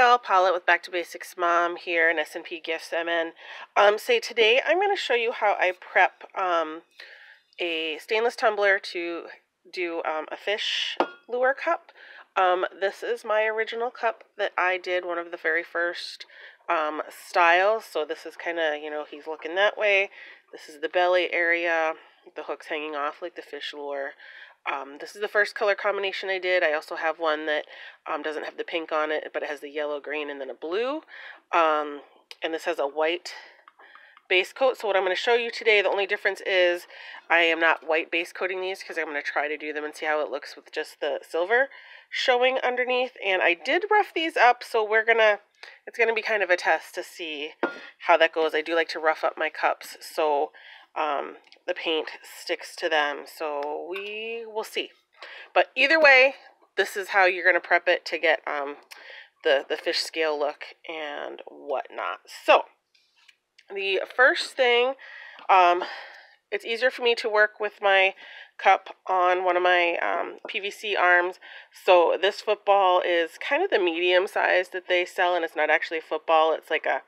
gal, Paulette with Back to Basics Mom here in S&P Gifts MN. Today I'm going to show you how I prep a stainless tumbler to do a fish lure cup. This is my original cup that I did, one of the very first styles. So this is kind of, he's looking that way. This is the belly area, the hook's hanging off like the fish lure. This is the first color combination I did. I also have one that doesn't have the pink on it, but it has the yellow, green, and then a blue. And this has a white base coat. So what I'm going to show you today, the only difference is I am not white base coating these because I'm going to try to do them and see how it looks with just the silver showing underneath. And I did rough these up, so it's going to be kind of a test to see how that goes. I do like to rough up my cups so the paint sticks to them, so we will see. But either way, this is how you're going to prep it to get the fish scale look and whatnot. So the first thing, it's easier for me to work with my cup on one of my PVC arms. So this football is kind of the medium size that they sell, and it's not actually a football. It's like a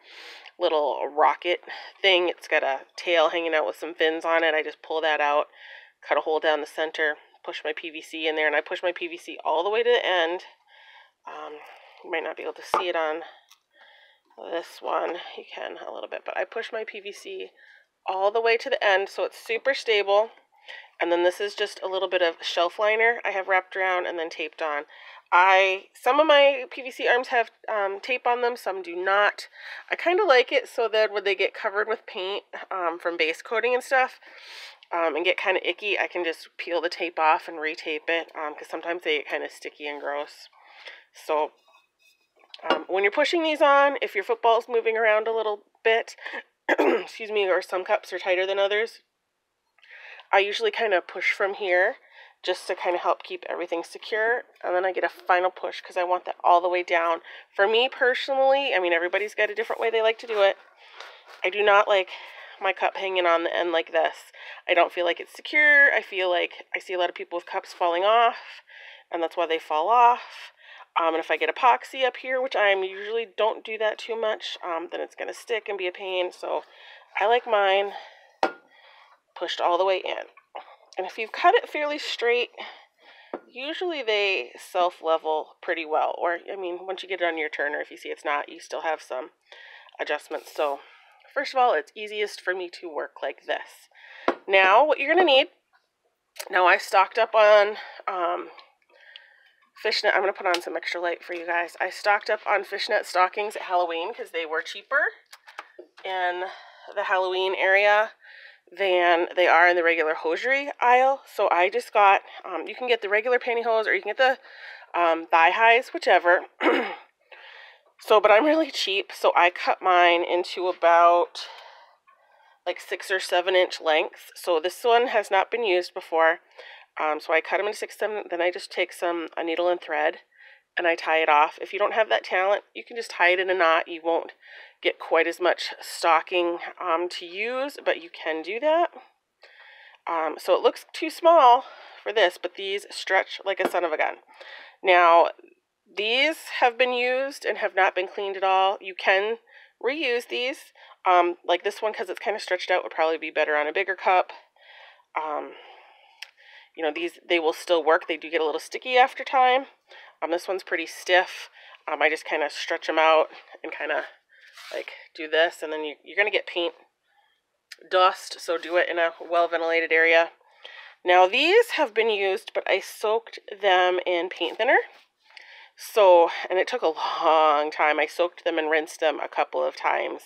little rocket thing. It's got a tail hanging out with some fins on it. I just pull that out, cut a hole down the center, push my PVC in there, and I push my PVC all the way to the end. You might not be able to see it on this one. You can a little bit, but I push my PVC all the way to the end so it's super stable. And then this is just a little bit of shelf liner I have wrapped around and then taped on. Some of my PVC arms have tape on them, some do not. I kind of like it so that when they get covered with paint from base coating and stuff and get kind of icky, I can just peel the tape off and retape it because sometimes they get kind of sticky and gross. So when you're pushing these on, if your football is moving around a little bit, excuse me, or some cups are tighter than others, I usually kind of push from here just to kind of help keep everything secure, and then I get a final push because I want that all the way down. For me personally, I mean, everybody's got a different way they like to do it. I do not like my cup hanging on the end like this. I don't feel like it's secure. I feel like I see a lot of people with cups falling off, and that's why they fall off. And if I get epoxy up here, which I usually don't do that too much, then it's going to stick and be a pain. So I like mine pushed all the way in. And if you've cut it fairly straight, usually they self-level pretty well. Or, I mean, once you get it on your turner, if you see it's not, you still have some adjustments. So, first of all, it's easiest for me to work like this. Now, what you're going to need, now I stocked up on fishnet. I'm going to put on some extra light for you guys. I stocked up on fishnet stockings at Halloween because they were cheaper in the Halloween area than they are in the regular hosiery aisle. So I just got, you can get the regular pantyhose or you can get the thigh highs, whichever. But I'm really cheap, so I cut mine into about like 6 or 7 inch lengths. So this one has not been used before. So I cut them into 6, 7, then I just take a needle and thread and I tie it off. If you don't have that talent, you can just tie it in a knot. You won't get quite as much stocking to use, but you can do that. So it looks too small for this, but these stretch like a son of a gun. Now, these have been used and have not been cleaned at all. You can reuse these. Like this one, because it's kind of stretched out, would probably be better on a bigger cup. These, they will still work. They do get a little sticky after time. This one's pretty stiff. I just kind of stretch them out and kind of like do this, and then you're going to get paint dust, so do it in a well-ventilated area. Now these have been used, but I soaked them in paint thinner. And it took a long time. I soaked them and rinsed them a couple of times.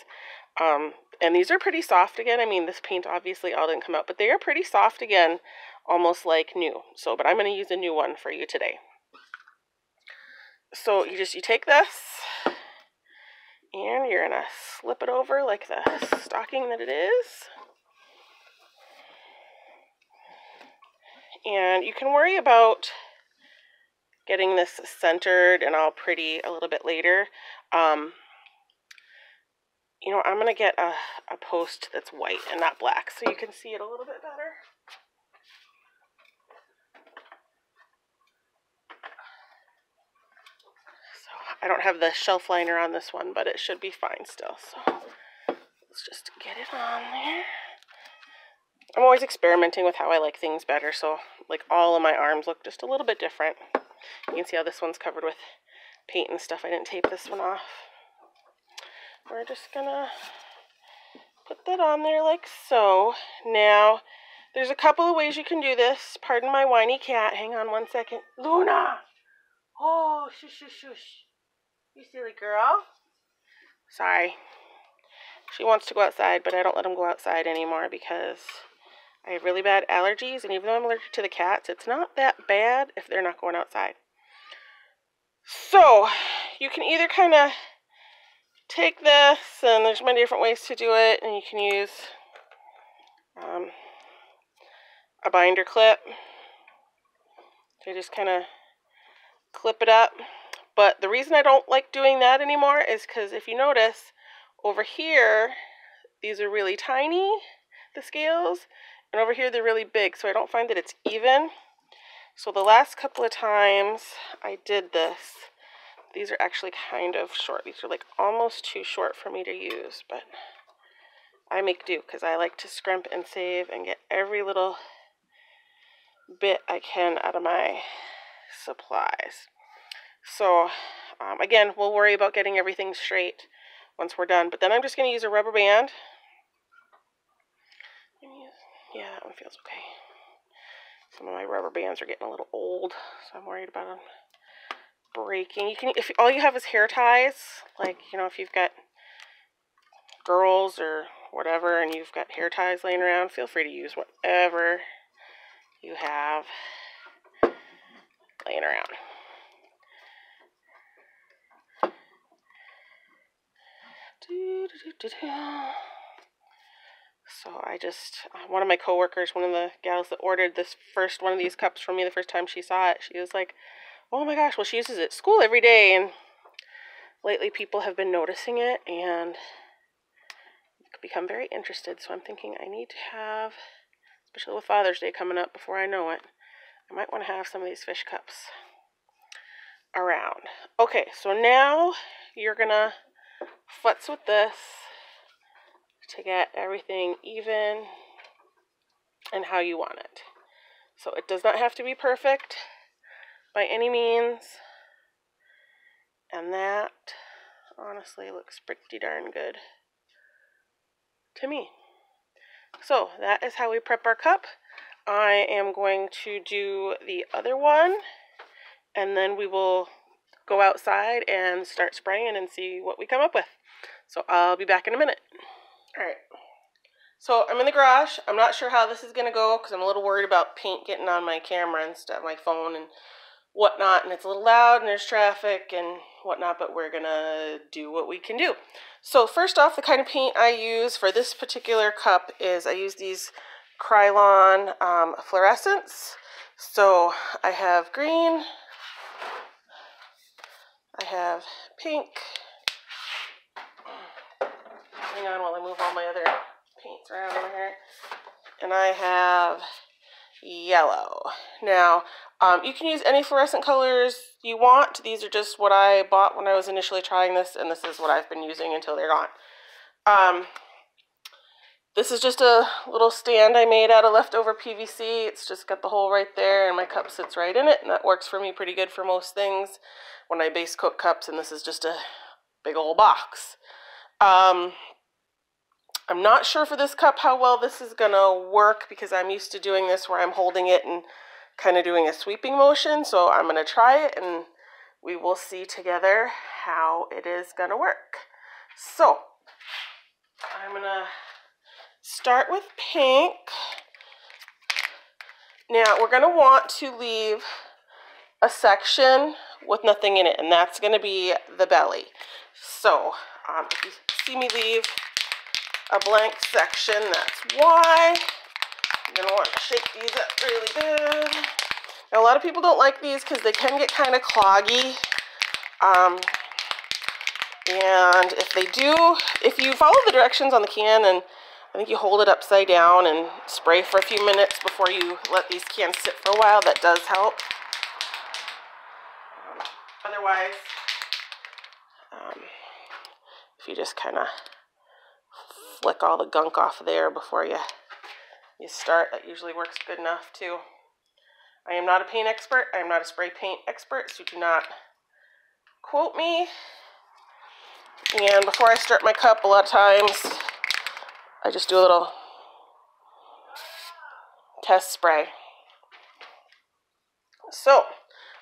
And these are pretty soft again. I mean, this paint obviously all didn't come out, but they are pretty soft again, almost like new. But I'm going to use a new one for you today. So you take this and you're going to slip it over like the stocking that it is. And you can worry about getting this centered and all pretty a little bit later. I'm going to get a post that's white and not black so you can see it a little bit better. I don't have the shelf liner on this one, but it should be fine still. So let's just get it on there. I'm always experimenting with how I like things better, so like all of my arms look just a little bit different. You can see how this one's covered with paint and stuff. I didn't tape this one off. We're just gonna put that on there like so. Now, there's a couple of ways you can do this. Pardon my whiny cat. Hang on one second. Luna! Oh, shush, shush, shush. You silly girl. Sorry. She wants to go outside, but I don't let them go outside anymore because I have really bad allergies, and even though I'm allergic to the cats, it's not that bad if they're not going outside. So, you can either kind of take this, and there's many different ways to do it, and you can use a binder clip to just kind of clip it up. But the reason I don't like doing that anymore is because if you notice, over here, these are really tiny, the scales, and over here they're really big, so I don't find that it's even. So the last couple of times I did this, these are actually kind of short. These are like almost too short for me to use, but I make do because I like to scrimp and save and get every little bit I can out of my supplies. So again, we'll worry about getting everything straight once we're done, but then I'm just going to use a rubber band. Yeah, that one feels okay. Some of my rubber bands are getting a little old, so I'm worried about them breaking. You can, if all you have is hair ties, like, you know, if you've got girls or whatever and you've got hair ties laying around, feel free to use whatever you have laying around. So one of my coworkers, one of the gals that ordered this first one of these cups from me the first time she saw it, she was like, oh my gosh, well, she uses it at school every day, and lately people have been noticing it and become very interested. So I'm thinking I need to have, especially with Father's Day coming up before I know it, I might want to have some of these fish cups around. Okay, so now you're gonna futz with this to get everything even and how you want it. So it does not have to be perfect by any means, and that honestly looks pretty darn good to me. So that is how we prep our cup. I am going to do the other one, and then we will go outside and start spraying and see what we come up with. So I'll be back in a minute. Alright, so I'm in the garage. I'm not sure how this is going to go because I'm a little worried about paint getting on my camera and stuff, my phone and whatnot, and it's a little loud and there's traffic and whatnot, but we're going to do what we can do. So first off, the kind of paint I use for this particular cup is I use these Krylon fluorescents. So I have green, I have pink. Hang on while I move all my other paints around over here. And I have yellow. Now, you can use any fluorescent colors you want. These are just what I bought when I was initially trying this, and this is what I've been using until they're gone. This is just a little stand I made out of leftover PVC. It's just got the hole right there, and my cup sits right in it, and that works for me pretty good for most things when I base coat cups, and this is just a big old box. I'm not sure for this cup how well this is going to work because I'm used to doing this where I'm holding it and kind of doing a sweeping motion. So I'm going to try it and we will see together how it is going to work. So I'm going to start with pink. Now we're going to want to leave a section with nothing in it, and that's going to be the belly. So if you see me leave a blank section, that's why. You're going to want to shake these up really good. Now, a lot of people don't like these because they can get kind of cloggy. And if they do, if you follow the directions on the can, and I think you hold it upside down and spray for a few minutes before you let these cans sit for a while, that does help. Otherwise, If you just kind of flick all the gunk off there before you start, that usually works good enough too. I am not a paint expert. I am not a spray paint expert, so do not quote me. And before I start my cup, a lot of times I just do a little test spray. So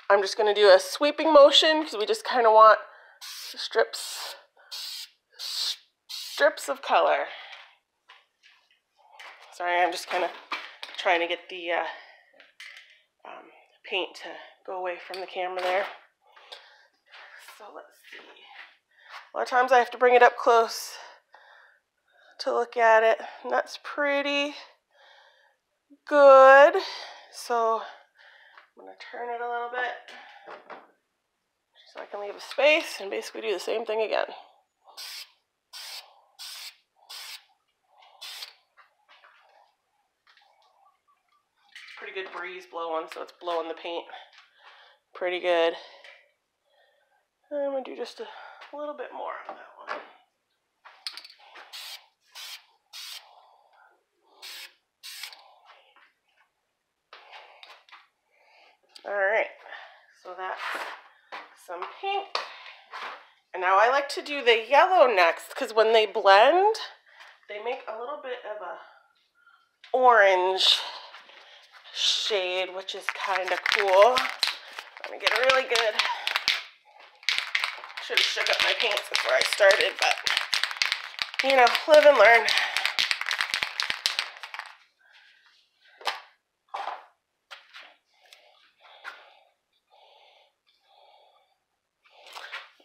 I'm just going to do a sweeping motion because we just kind of want strips of color. Sorry, I'm just kind of trying to get the paint to go away from the camera there. So let's see. A lot of times I have to bring it up close to look at it, and that's pretty good. So I'm going to turn it a little bit so I can leave a space and basically do the same thing again. Pretty good breeze blowing, so it's blowing the paint pretty good. I'm going to do just a little bit more on that one. Alright, so that's some pink. And now I like to do the yellow next, because when they blend, they make a little bit of a orange shade, which is kind of cool. Let me get really good. Should have shook up my pants before I started, but you know, live and learn.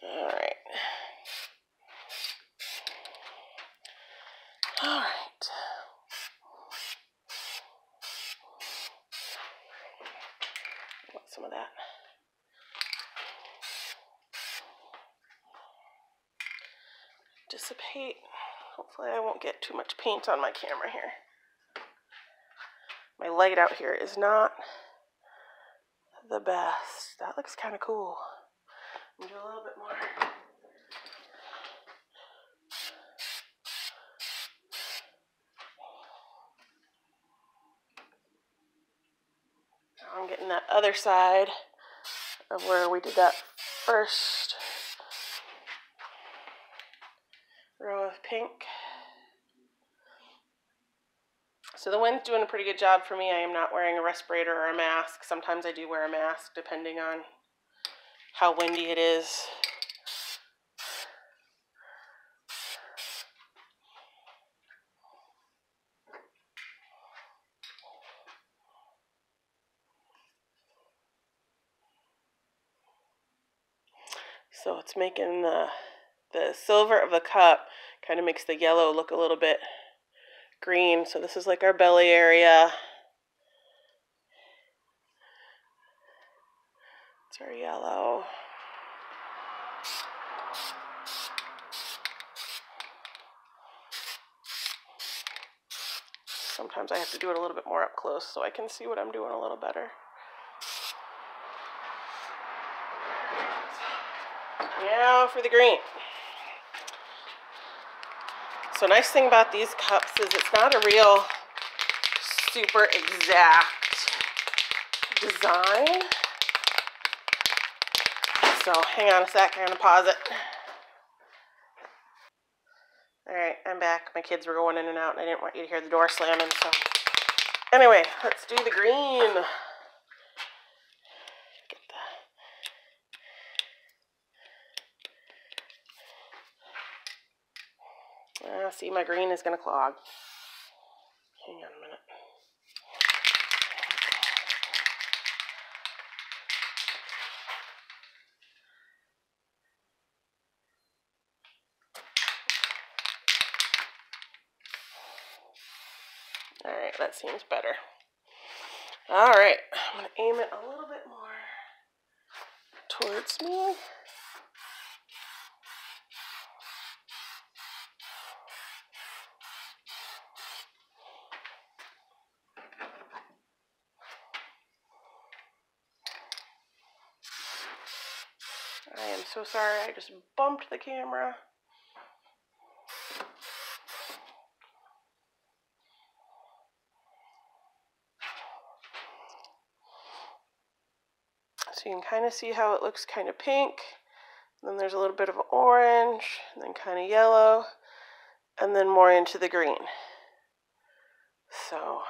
Alright. Alright. I want some of that. Dissipate. Hopefully I won't get too much paint on my camera here. My light out here is not the best. That looks kind of cool. I'm gonna do a little bit more. Now I'm getting that other side of where we did that first row of pink. So the wind's doing a pretty good job for me. I am not wearing a respirator or a mask. Sometimes I do wear a mask depending on how windy it is. So it's making the silver of the cup kind of makes the yellow look a little bit green. So this is like our belly area. It's our yellow. Sometimes I have to do it a little bit more up close so I can see what I'm doing a little better. Now for the green. So nice thing about these cups is it's not a real super exact design. So hang on a sec, I'm gonna pause it. Alright, I'm back. My kids were going in and out and I didn't want you to hear the door slamming, so. Anyway, let's do the green. See, my green is going to clog. Hang on a minute. Alright, that seems better. Alright, I'm going to aim it a little bit more towards me. I am so sorry, I just bumped the camera. So you can kind of see how it looks kind of pink. Then there's a little bit of orange, and then kind of yellow, and then more into the green. So,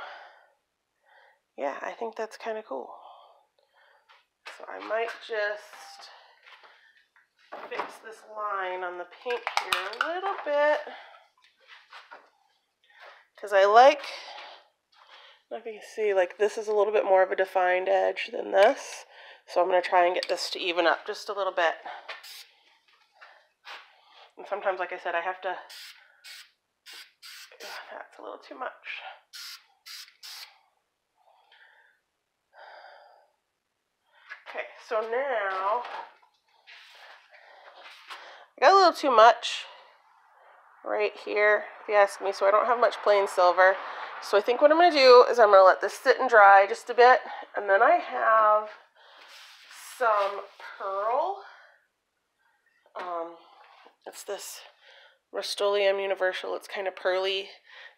yeah, I think that's kind of cool. So I might just fix this line on the pink here a little bit. Because I like, I don't know if you can see, like this is a little bit more of a defined edge than this. So I'm going to try and get this to even up just a little bit. And sometimes, like I said, I have to, that's a little too much. Okay, so now, I got a little too much right here, if you ask me, so I don't have much plain silver. So I think what I'm going to do is I'm going to let this sit and dry just a bit, and then I have some pearl. It's this Rust-Oleum Universal. It's kind of pearly.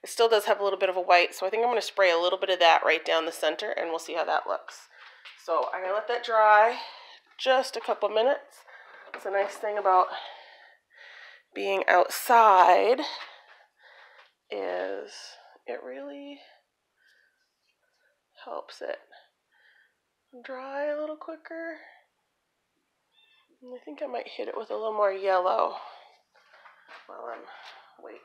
It still does have a little bit of a white, so I think I'm going to spray a little bit of that right down the center, and we'll see how that looks. So I'm going to let that dry just a couple minutes. It's a nice thing about being outside is it really helps it dry a little quicker. And I think I might hit it with a little more yellow while I'm waiting.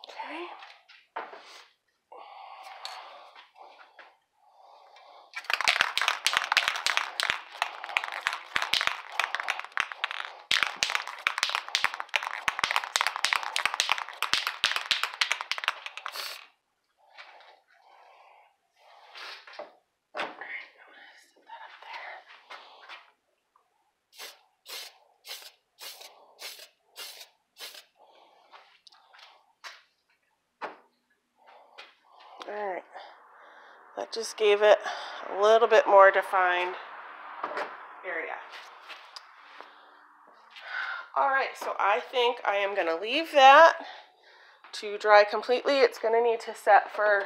Okay. Alright, that just gave it a little bit more defined area. Alright, so I think I am going to leave that to dry completely. It's going to need to set for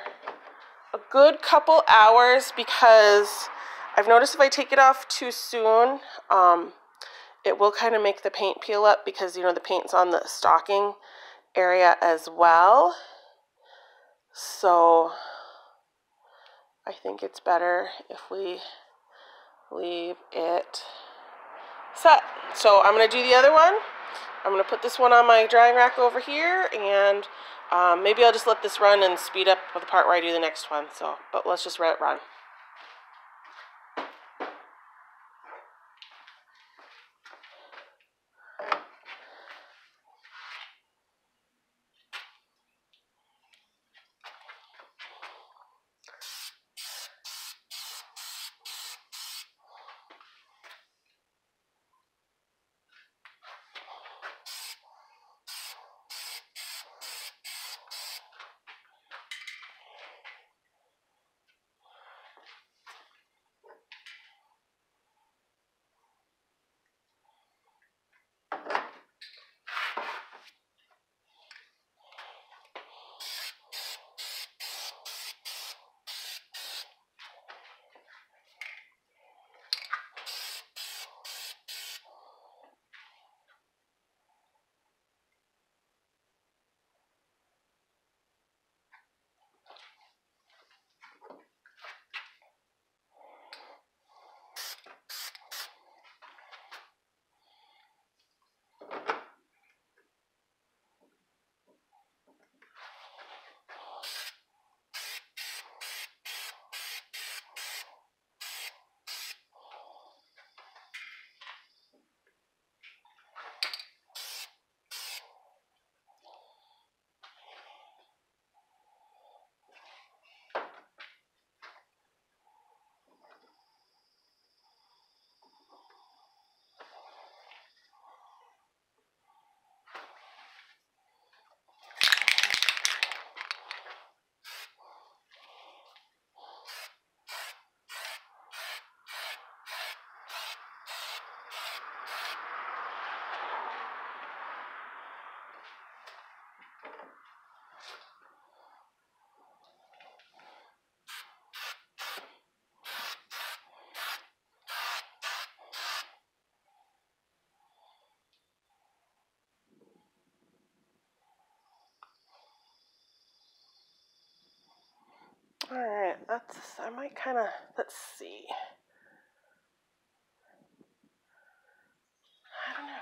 a good couple hours because I've noticed if I take it off too soon, it will kind of make the paint peel up because, you know, the paint's on the stocking area as well. So I think it's better if we leave it set. So I'm going to do the other one. I'm going to put this one on my drying rack over here, and maybe I'll just let this run and speed up for the part where I do the next one. So, but let's just let it run. Alright, I might kind of, let's see. I don't know.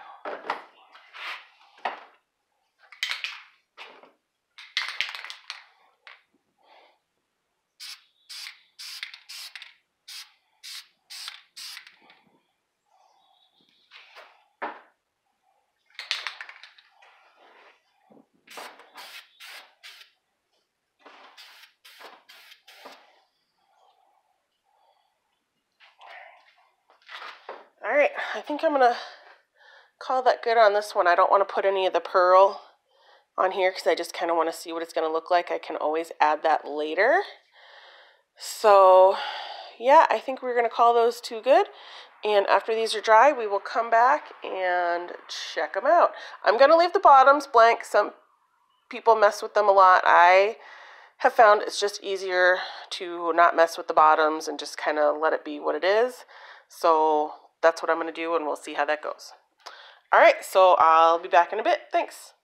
Alright, I think I'm going to call that good on this one. I don't want to put any of the pearl on here because I just kind of want to see what it's going to look like. I can always add that later. So, yeah, I think we're going to call those two good. And after these are dry, we will come back and check them out. I'm going to leave the bottoms blank. Some people mess with them a lot. I have found it's just easier to not mess with the bottoms and just kind of let it be what it is. So that's what I'm going to do, and we'll see how that goes. All right, so I'll be back in a bit. Thanks.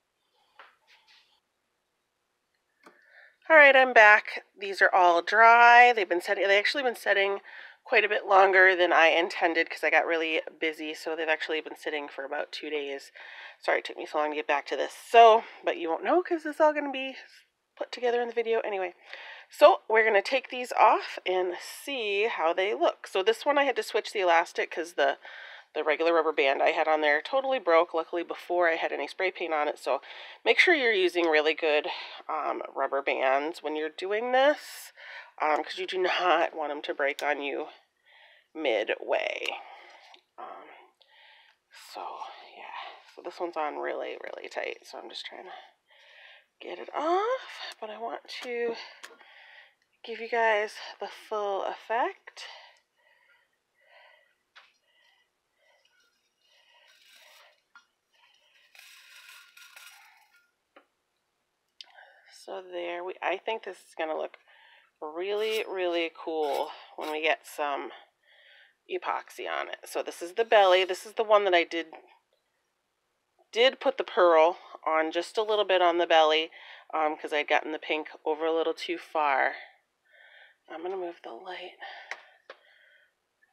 All right, I'm back. These are all dry. They've actually been setting quite a bit longer than I intended because I got really busy. So they've actually been sitting for about 2 days. Sorry it took me so long to get back to this. But you won't know because it's all going to be put together in the video anyway. So we're going to take these off and see how they look. So this one I had to switch the elastic because the regular rubber band I had on there totally broke, luckily before I had any spray paint on it. So make sure you're using really good rubber bands when you're doing this, because you do not want them to break on you midway. So yeah, so this one's on really, really tight. So I'm just trying to get it off, but I want to give you guys the full effect. So there, I think this is going to look really, really cool when we get some epoxy on it. So this is the belly. This is the one that I did put the pearl on just a little bit on the belly because I'd gotten the pink over a little too far. I'm going to move the light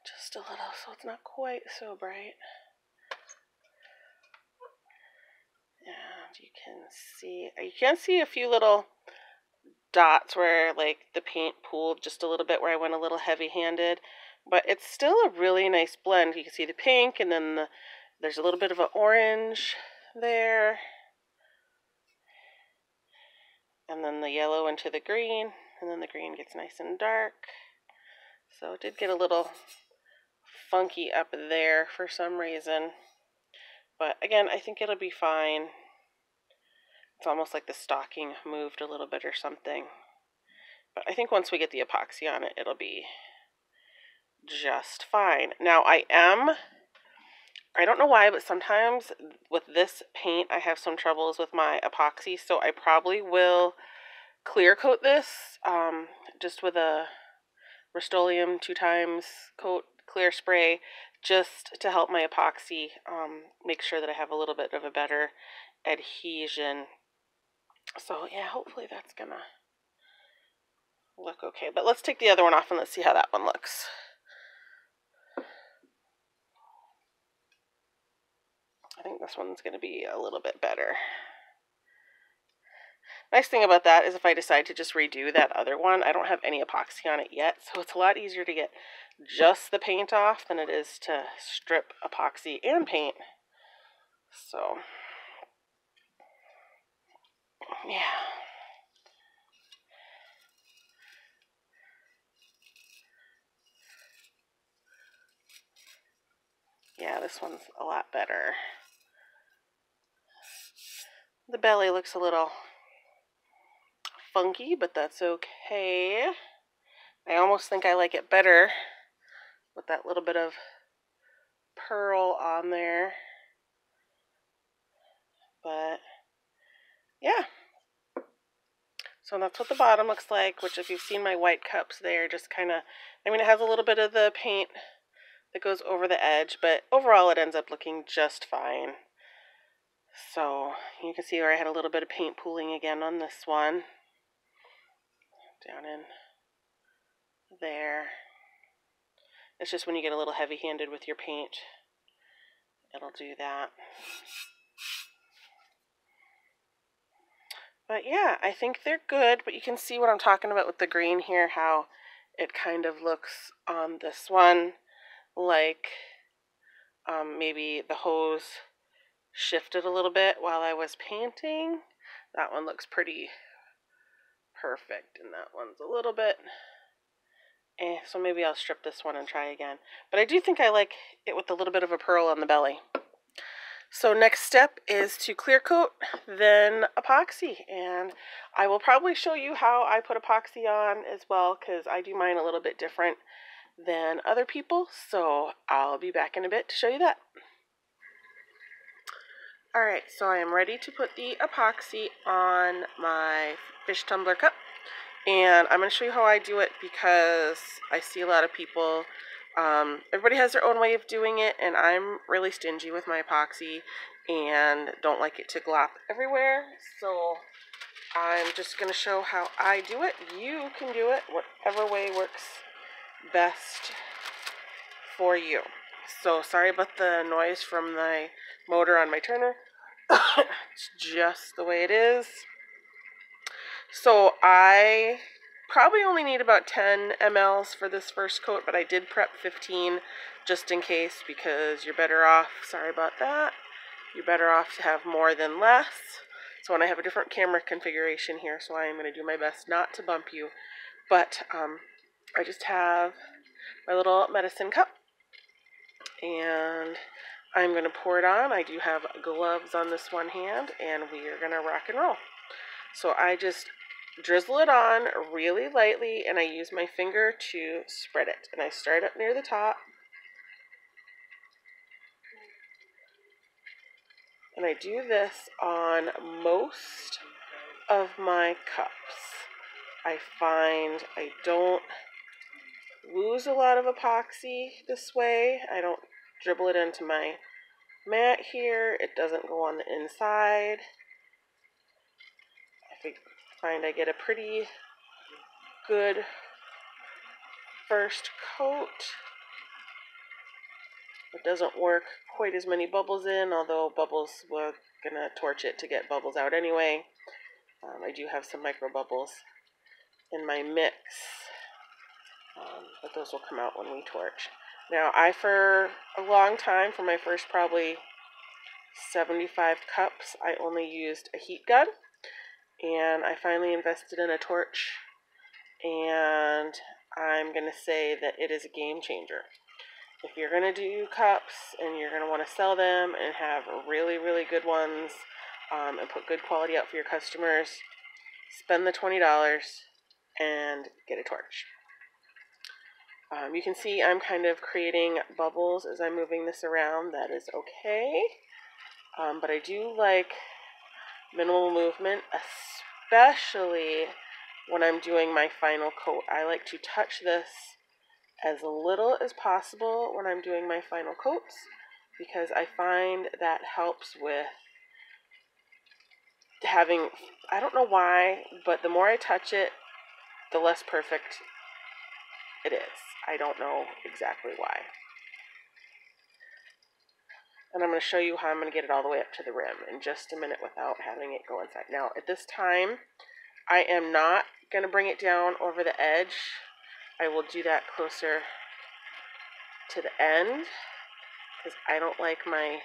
just a little so it's not quite so bright. And you can see a few little dots where like the paint pooled just a little bit where I went a little heavy-handed, but it's still a really nice blend. You can see the pink, and then there's a little bit of an orange there, and then the yellow into the green, and then the green gets nice and dark. So it did get a little funky up there for some reason, but again, I think it'll be fine. It's almost like the stocking moved a little bit or something. But I think once we get the epoxy on it, it'll be just fine. Now I don't know why, but sometimes with this paint, I have some troubles with my epoxy. So I probably will clear coat this just with a Rust-Oleum 2x coat clear spray just to help my epoxy make sure that I have a little bit of a better adhesion. So yeah, hopefully that's gonna look okay. But let's take the other one off and let's see how that one looks. I think this one's going to be a little bit better. Nice thing about that is if I decide to just redo that other one, I don't have any epoxy on it yet, so it's a lot easier to get just the paint off than it is to strip epoxy and paint. So, yeah. Yeah, this one's a lot better. The belly looks a little funky, but that's okay. I almost think I like it better with that little bit of pearl on there. But yeah. So that's what the bottom looks like, which if you've seen my white cups there, just kind of, I mean, it has a little bit of the paint that goes over the edge, but overall it ends up looking just fine. So you can see where I had a little bit of paint pooling again on this one. Down in there. It's just when you get a little heavy-handed with your paint, it'll do that. But yeah, I think they're good, but you can see what I'm talking about with the green here, how it kind of looks on this one like maybe the hose shifted a little bit while I was painting. That one looks pretty perfect, and that one's a little bit so maybe I'll strip this one and try again. But I do think I like it with a little bit of a pearl on the belly. So next step is to clear coat, then epoxy, and I will probably show you how I put epoxy on as well, because I do mine a little bit different than other people, so I'll be back in a bit to show you that. Alright, so I am ready to put the epoxy on my fish tumbler cup, and I'm going to show you how I do it because I see a lot of people, everybody has their own way of doing it, and I'm really stingy with my epoxy and don't like it to glop everywhere, so I'm just going to show how I do it. You can do it whatever way works best for you. So sorry about the noise from the motor on my turner. It's just the way it is. So I probably only need about 10 mLs for this first coat, but I did prep 15 just in case, because you're better off, sorry about that, you're better off to have more than less. So when I have a different camera configuration here, so I am going to do my best not to bump you, but I just have my little medicine cup, and I'm going to pour it on. I do have gloves on this one hand, and we are going to rock and roll. So I just drizzle it on really lightly, and I use my finger to spread it. And I start up near the top, and I do this on most of my cups. I find I don't lose a lot of epoxy this way. I don't dribble it into my mat here. It doesn't go on the inside. I find I get a pretty good first coat. It doesn't work quite as many bubbles in, although bubbles, we're gonna torch it to get bubbles out anyway. I do have some micro bubbles in my mix, but those will come out when we torch. Now, for a long time, for my first probably 75 cups, I only used a heat gun, and I finally invested in a torch, and I'm going to say that it is a game changer. If you're going to do cups and you're going to want to sell them and have really, really good ones and put good quality out for your customers, spend the $20 and get a torch. You can see I'm kind of creating bubbles as I'm moving this around. That is okay. But I do like minimal movement, especially when I'm doing my final coat. I like to touch this as little as possible when I'm doing my final coats, because I find that helps with having, I don't know why, but the more I touch it, the less perfect it is. I don't know exactly why. And I'm going to show you how I'm going to get it all the way up to the rim in just a minute without having it go inside. Now, at this time, I am not going to bring it down over the edge. I will do that closer to the end, because I don't like my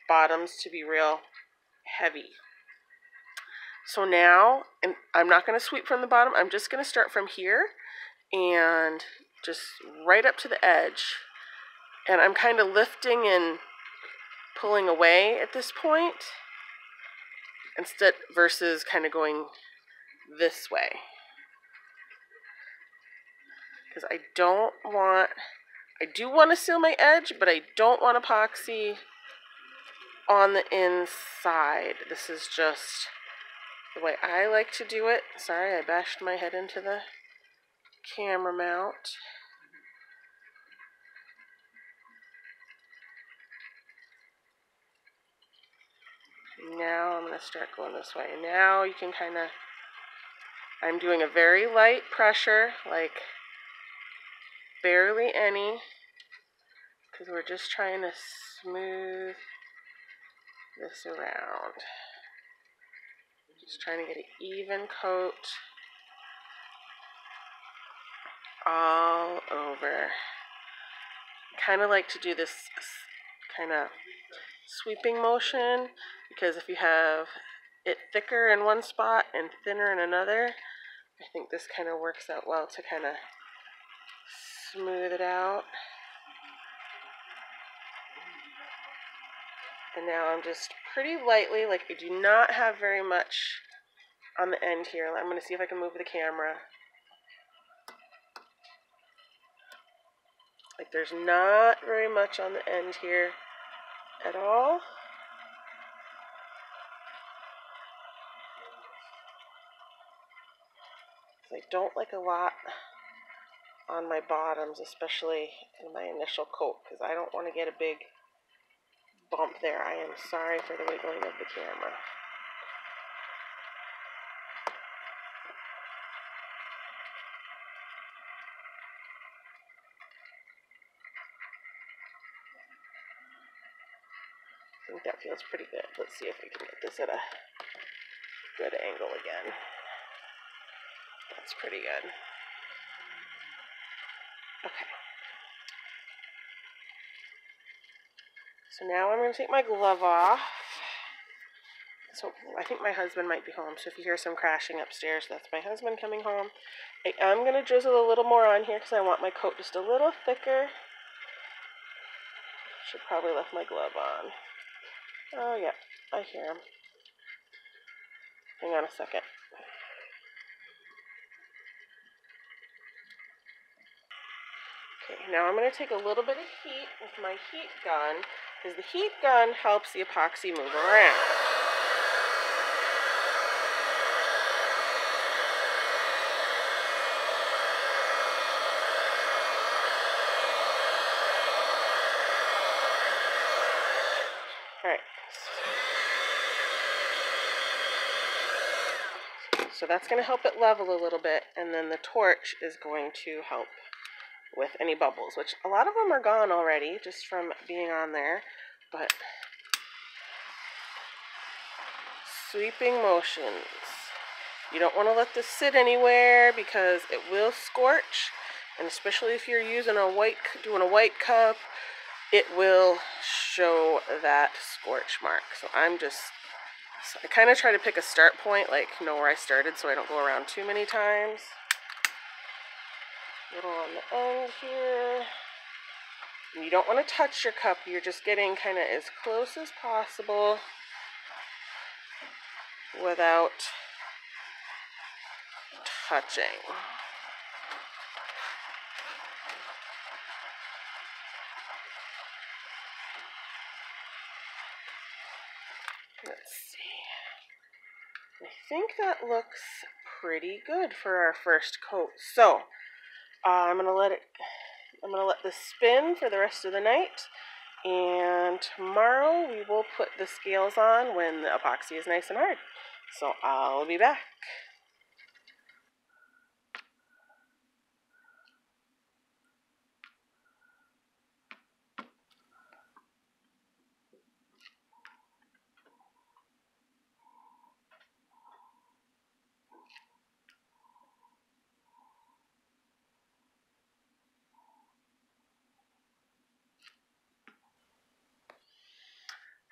bottoms to be real heavy. So now, and I'm not going to sweep from the bottom, I'm just going to start from here and just right up to the edge. And I'm kind of lifting and pulling away at this point, instead versus kind of going this way. Because I do want to seal my edge, but I don't want epoxy on the inside. This is just the way I like to do it. Sorry, I bashed my head into the camera mount. Now I'm going to start going this way. Now you can kind of, I'm doing a very light pressure, like barely any, because we're just trying to smooth this around. Just trying to get an even coat all over. Kind of like to do this kind of sweeping motion, because if you have it thicker in one spot and thinner in another, I think this kind of works out well to kind of smooth it out. And now I'm just pretty lightly, like I do not have very much on the end here. I'm going to see if I can move the camera. Like there's not very much on the end here at all. I don't like a lot on my bottoms, especially in my initial coat, because I don't want to get a big bump there. I am sorry for the wiggling of the camera. I think that feels pretty good. Let's see if we can get this at a good angle again. That's pretty good. Okay. So now I'm going to take my glove off. So I think my husband might be home. So if you hear some crashing upstairs, that's my husband coming home. I am going to drizzle a little more on here because I want my coat just a little thicker. Should probably left my glove on. Oh yeah, I hear him. Hang on a second. Okay, now I'm going to take a little bit of heat with my heat gun, because the heat gun helps the epoxy move around. Alright. So that's going to help it level a little bit, and then the torch is going to help with any bubbles, which a lot of them are gone already just from being on there, but sweeping motions. You don't want to let this sit anywhere because it will scorch, and especially if you're using doing a white cup, it will show that scorch mark. So I kind of try to pick a start point, like know where I started so I don't go around too many times. A little on the end here. And you don't want to touch your cup, you're just getting kind of as close as possible without touching. Let's see. I think that looks pretty good for our first coat. So I'm gonna let this spin for the rest of the night, and tomorrow we will put the scales on when the epoxy is nice and hard. So I'll be back.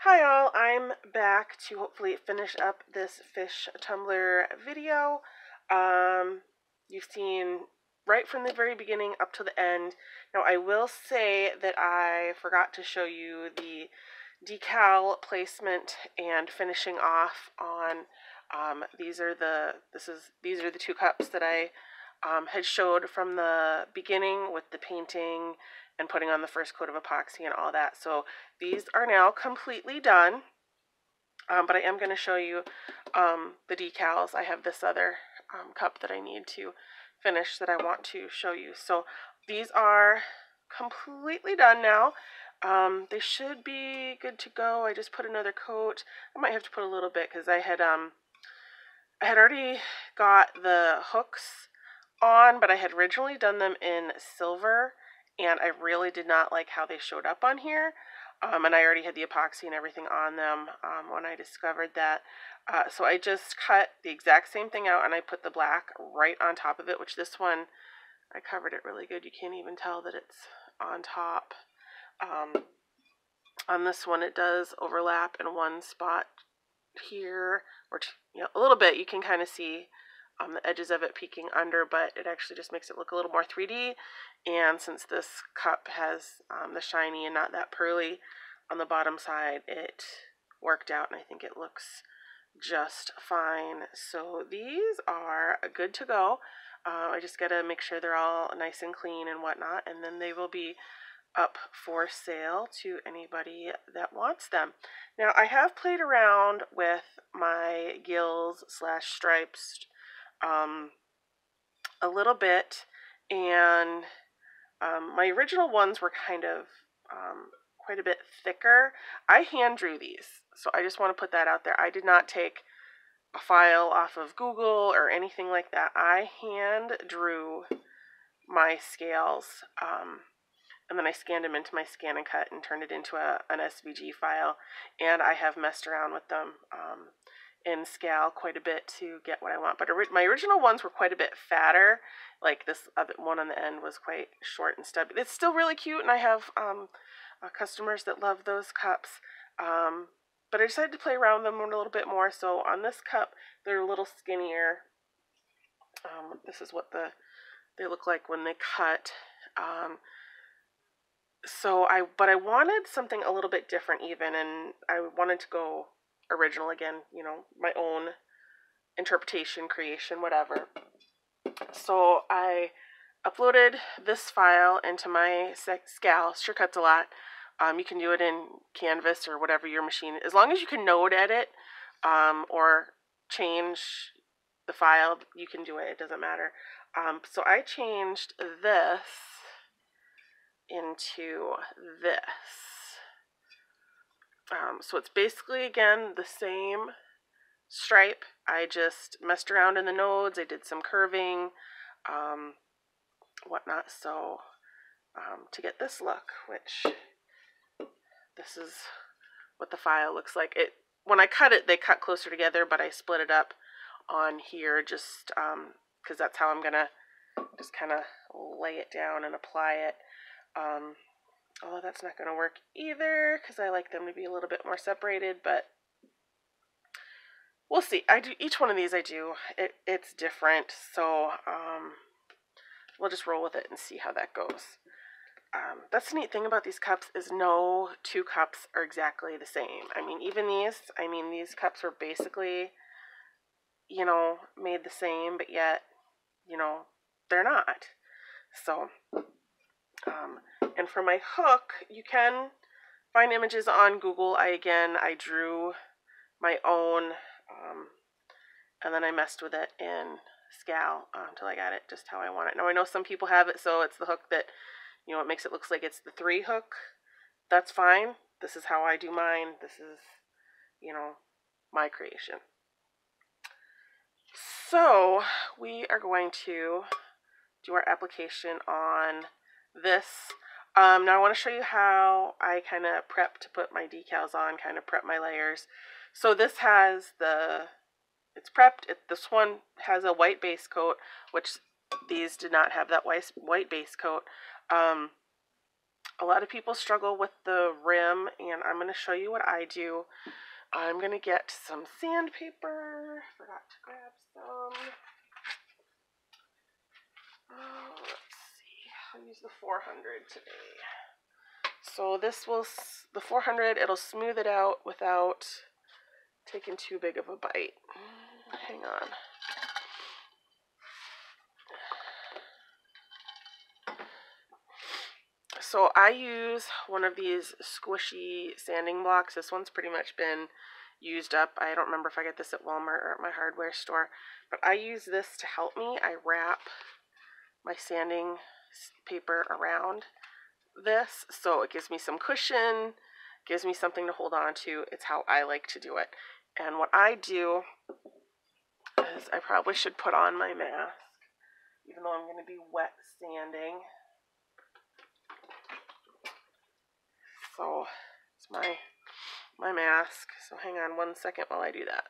Hi all, I'm back to hopefully finish up this fish tumbler video. You've seen right from the very beginning up to the end. Now I will say that I forgot to show you the decal placement and finishing off on these are the two cups that I had showed from the beginning with the painting and putting on the first coat of epoxy and all that. So these are now completely done, but I am going to show you the decals. I have this other cup that I need to finish that I want to show you. So these are completely done now. They should be good to go. I just put another coat. I might have to put a little bit because I had already got the hooks on, but I had originally done them in silver, and I really did not like how they showed up on here. And I already had the epoxy and everything on them when I discovered that. So I just cut the exact same thing out, and I put the black right on top of it, which this one, I covered it really good. You can't even tell that it's on top. On this one, it does overlap in one spot here, or a little bit. You can kind of see the edges of it peeking under, but it actually just makes it look a little more 3D. And since this cup has the shiny and not that pearly on the bottom side, it worked out, and I think it looks just fine. So these are good to go. I just gotta make sure they're all nice and clean and whatnot, and then they will be up for sale to anybody that wants them. Now, I have played around with my gills / stripes a little bit, and my original ones were kind of quite a bit thicker. I hand drew these, so I just want to put that out there. I did not take a file off of Google or anything like that. I hand drew my scales, and then I scanned them into my Scan and Cut and turned it into an SVG file, and I have messed around with them in Scal quite a bit to get what I want. But my original ones were quite a bit fatter. Like this other one on the end was quite short and stubby. It's still really cute, and I have customers that love those cups. But I decided to play around with them a little bit more. So on this cup, they're a little skinnier. This is what they look like when they cut. But I wanted something a little bit different even, and I wanted to go original again, my own interpretation, creation, whatever. So I uploaded this file into my Scal. Sure cuts a lot. You can do it in Canvas or whatever your machine, as long as you can node edit or change the file, you can do it. It doesn't matter. So I changed this into this. So it's basically, again, the same stripe. I just messed around in the nodes. I did some curving, whatnot. So to get this look, which this is what the file looks like. When I cut it, they cut closer together, but I split it up on here just because that's how I'm going to just kind of lay it down and apply it. Although that's not going to work either because I like them to be a little bit more separated, but we'll see. Each one of these I do. It's different, so we'll just roll with it and see how that goes. That's the neat thing about these cups is no two cups are exactly the same. I mean, even these cups are basically, made the same, but yet, they're not. So, and for my hook, you can find images on Google. I drew my own, and then I messed with it in Scal until I got it just how I want it. Now, I know some people have it, so it's the hook that, it makes it look like it's the 3 hook. That's fine. This is how I do mine. This is, my creation. So we are going to do our application on this. Now I want to show you how I kind of prep to put my decals on, kind of prep my layers. So this has it's prepped. This one has a white base coat, which these did not have that white base coat. A lot of people struggle with the rim, and I'm going to show you what I do. I'm going to get some sandpaper. Forgot to grab some. Let's see. I'll use the 400 today. So the 400, it'll smooth it out without taking too big of a bite. Hang on. So I use one of these squishy sanding blocks. This one's pretty much been used up. I don't remember if I get this at Walmart or at my hardware store, but I use this to help me. I wrap my sanding paper around this, so it gives me some cushion, gives me something to hold on to. It's how I like to do it. And what I do because I probably should put on my mask, even though I'm going to be wet sanding. So it's my mask. So hang on 1 second while I do that.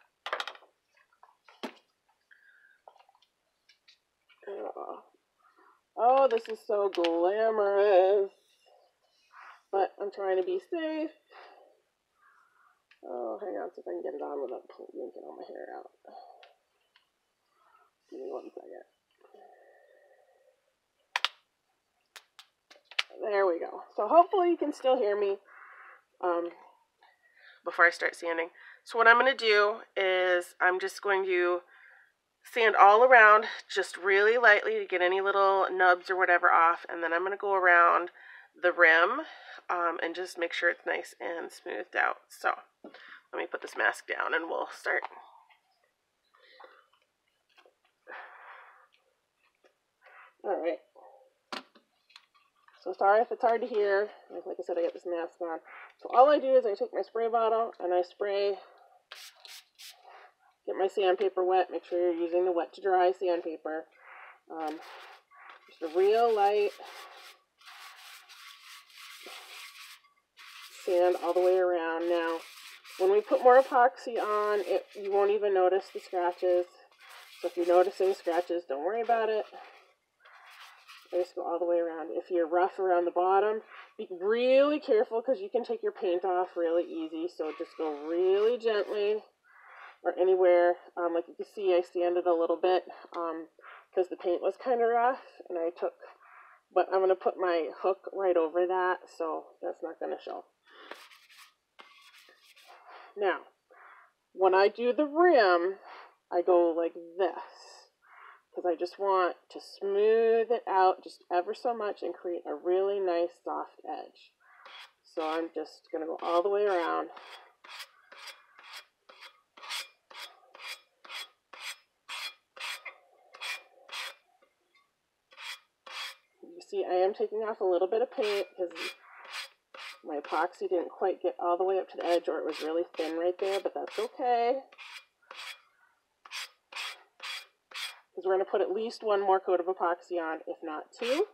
Oh, this is so glamorous. But I'm trying to be safe. Oh, hang on, see if I can get it on without yanking all my hair out. Give me 1 second. There we go. So hopefully you can still hear me before I start sanding. So what I'm going to do is I'm just going to sand all around just really lightly to get any little nubs or whatever off. And then I'm going to go around the rim and just make sure it's nice and smoothed out. So let me put this mask down and we'll start. All right. So sorry if it's hard to hear. Like I said, I got this mask on. So all I do is I take my spray bottle and I spray, get my sandpaper wet. Make sure you're using the wet to dry sandpaper. Just a real light sand all the way around. Now, when we put more epoxy on, you won't even notice the scratches. So if you're noticing scratches, don't worry about it. I just go all the way around. If you're rough around the bottom, be really careful because you can take your paint off really easy. So just go really gently or anywhere. Like you can see, I sanded a little bit because the paint was kind of rough. And but I'm going to put my hook right over that, so that's not going to show. Now, when I do the rim, I go like this. Because I just want to smooth it out just ever so much and create a really nice soft edge. So I'm just going to go all the way around. You see, I am taking off a little bit of paint because my epoxy didn't quite get all the way up to the edge, or it was really thin right there, but that's okay. Because we're going to put at least 1 more coat of epoxy on, if not 2.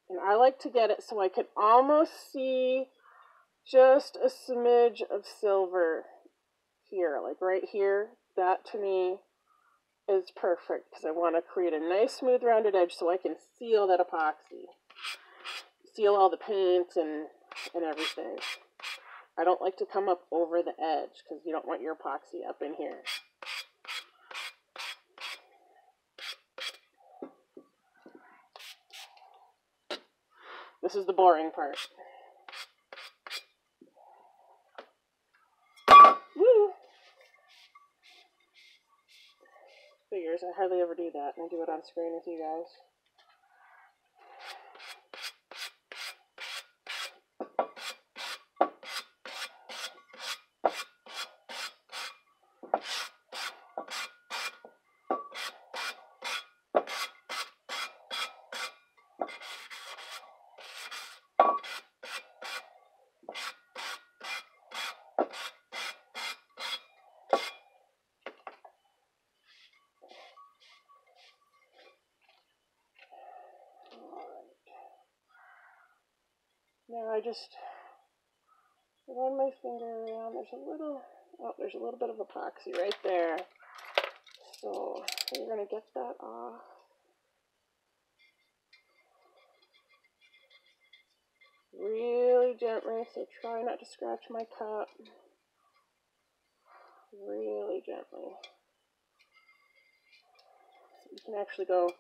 And I like to get it so I can almost see just a smidge of silver here, like right here. That to me is perfect because I want to create a nice smooth rounded edge so I can seal that epoxy. Seal all the paint and everything. I don't like to come up over the edge because you don't want your epoxy up in here. This is the boring part. Woo! Figures, I hardly ever do that, and I do it on screen with you guys. Now I just run my finger around. There's a little bit of epoxy right there. So we're going to get that off. Really gently, so try not to scratch my cup. Really gently. So you can actually go,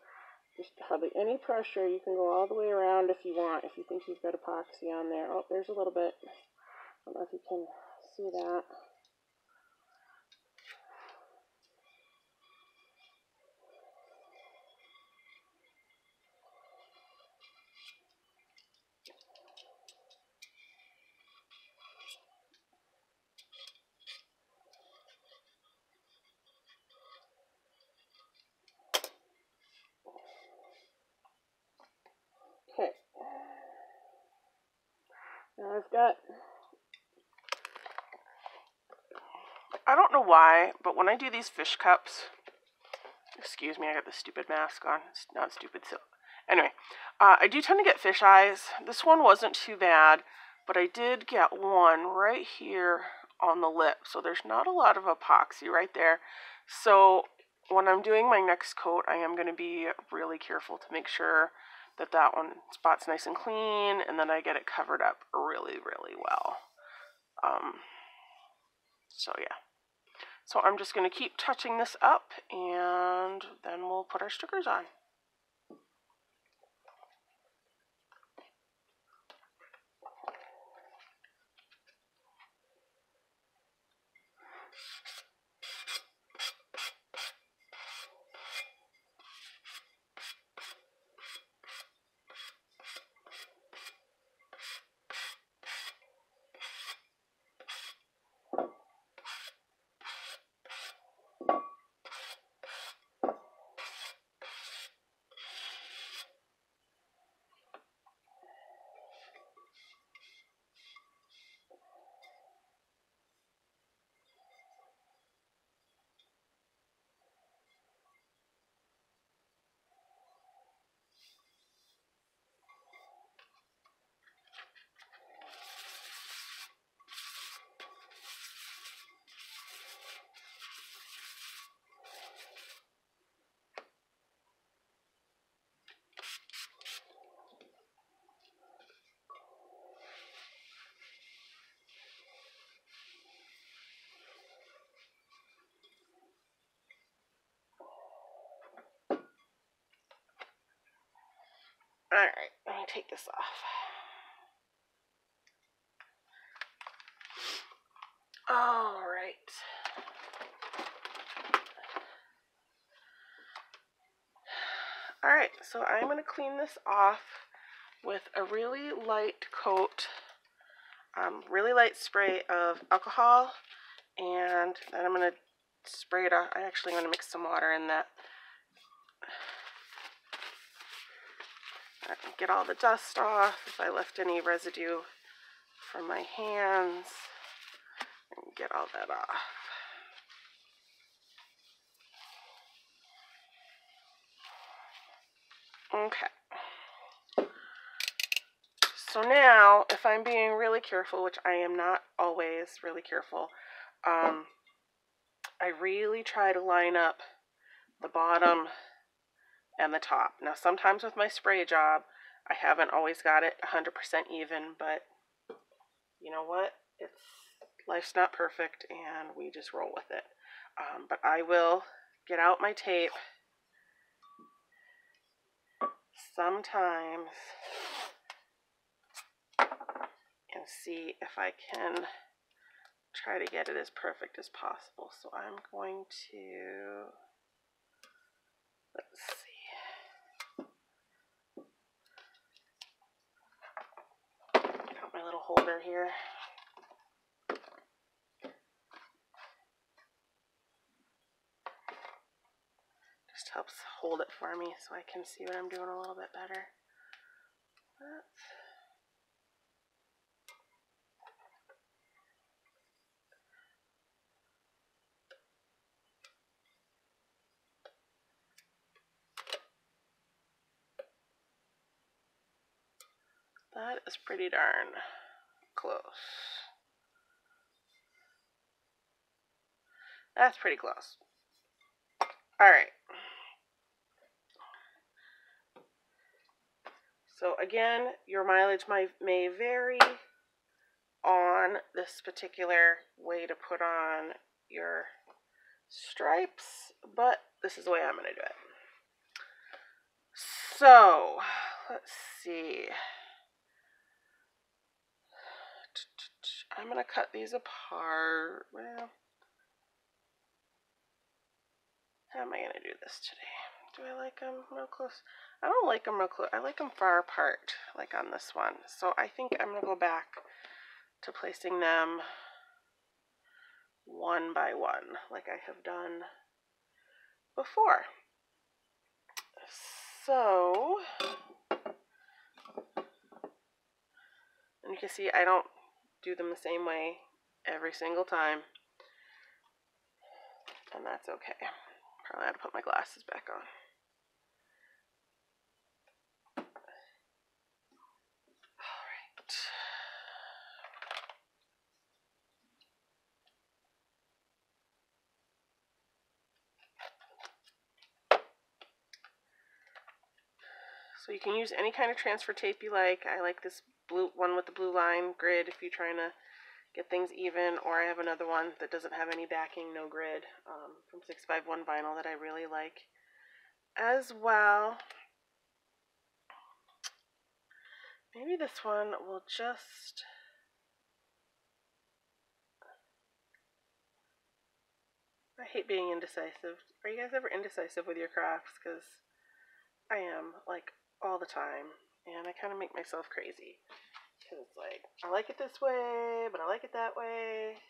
just hardly any pressure. You can go all the way around if you want, if you think you've got epoxy on there. Oh, there's a little bit. I don't know if you can see that. got, I don't know why, but when I do these fish cups, excuse me, I got this stupid mask on. It's not stupid, so anyway, I do tend to get fish eyes. This one wasn't too bad, but I did get one right here on the lip, so there's not a lot of epoxy right there. So when I'm doing my next coat, I am going to be really careful to make sure that that one spot's nice and clean, and then I get it covered up really, really well. So yeah. So I'm just going to keep touching this up, and then we'll put our stickers on. Alright, let me take this off. Alright. Alright, so I'm going to clean this off with a really light coat, really light spray of alcohol, and then I'm going to spray it off. I actually want to mix some water in that. Get all the dust off, if I left any residue from my hands, and get all that off. Okay. So now, if I'm being really careful, which I am not always really careful, I really try to line up the bottom and the top. Now, sometimes with my spray job, I haven't always got it 100% even, but you know what? Life's not perfect, and we just roll with it. But I will get out my tape sometimes and see if I can try to get it as perfect as possible. So I'm going to, let's see, get out my little holder here. Just helps hold it for me so I can see what I'm doing a little bit better. That is pretty darn close. That's pretty close. Alright. So again, your mileage may vary on this particular way to put on your stripes, but this is the way I'm going to do it. So, let's see. I'm going to cut these apart. Well, how am I going to do this today? Do I like them real close? I don't like them real close. I like them far apart, like on this one. So I think I'm going to go back to placing them one by one, like I have done before. So, and you can see I don't do them the same way every single time. And that's okay. Probably had to put my glasses back on. Alright. So you can use any kind of transfer tape you like. I like this blue one with the blue line grid if you're trying to get things even, or I have another one that doesn't have any backing, no grid, from 651 vinyl that I really like as well. Maybe this one will just... I hate being indecisive. Are you guys ever indecisive with your crafts? Because I am, like, all the time, and I kind of make myself crazy. Because it's like, I like it this way, but I like it that way.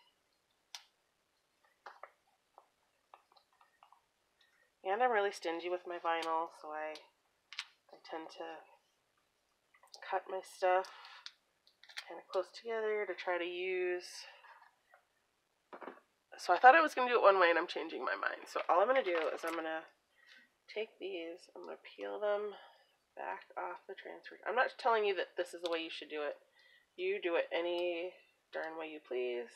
And I'm really stingy with my vinyl, so I tend to cut my stuff kind of close together to try to use. So I thought I was going to do it one way, and I'm changing my mind. So all I'm going to do is I'm going to take these, I'm going to peel them back off the transfer. I'm not telling you that this is the way you should do it. You do it any darn way you please.